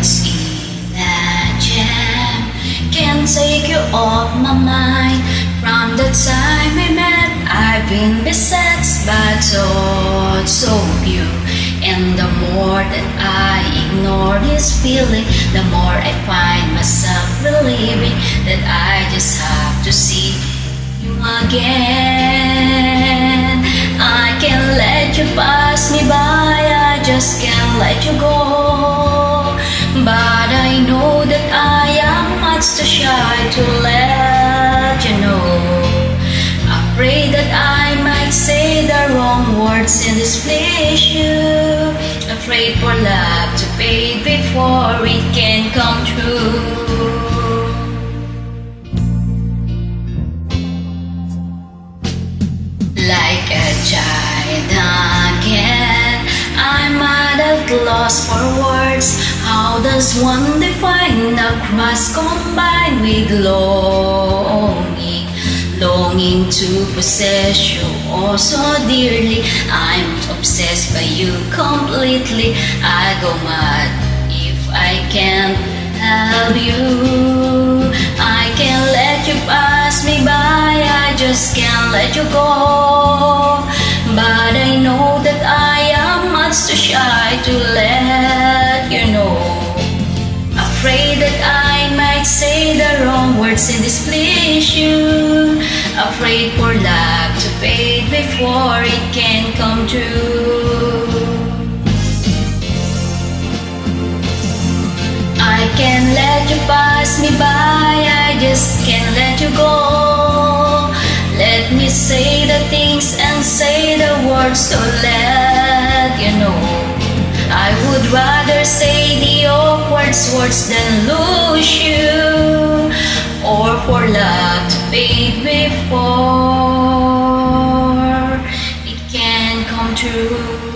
words in a jam can't take you off my mind. From the time we met, I've been beset by thoughts of you. And the more that I ignore this feeling, the more I find myself believing that I just have to see you again. I can't let you pass me by, I just can't let you go. But I know that I am much too shy to let you know. Afraid that I might say the wrong words and displease you. Afraid for love to fade before it can come true. Like a child again, I'm at a loss for words. How does one define a cross combined with longing? Longing to possess you oh so dearly. I'm obsessed by you completely. I go mad if I can't have you. I can't let you pass me by, I just can't let you go. But I know that I am much too shy to let you know. Afraid that I might say the wrong words and displease you. Afraid for love to fade before it can come true. I can't let you pass me by, I just can't let you go. Let me say the things and say the words to let you know. I would rather say the awkward words than lose you, or for love to fade before it can come true.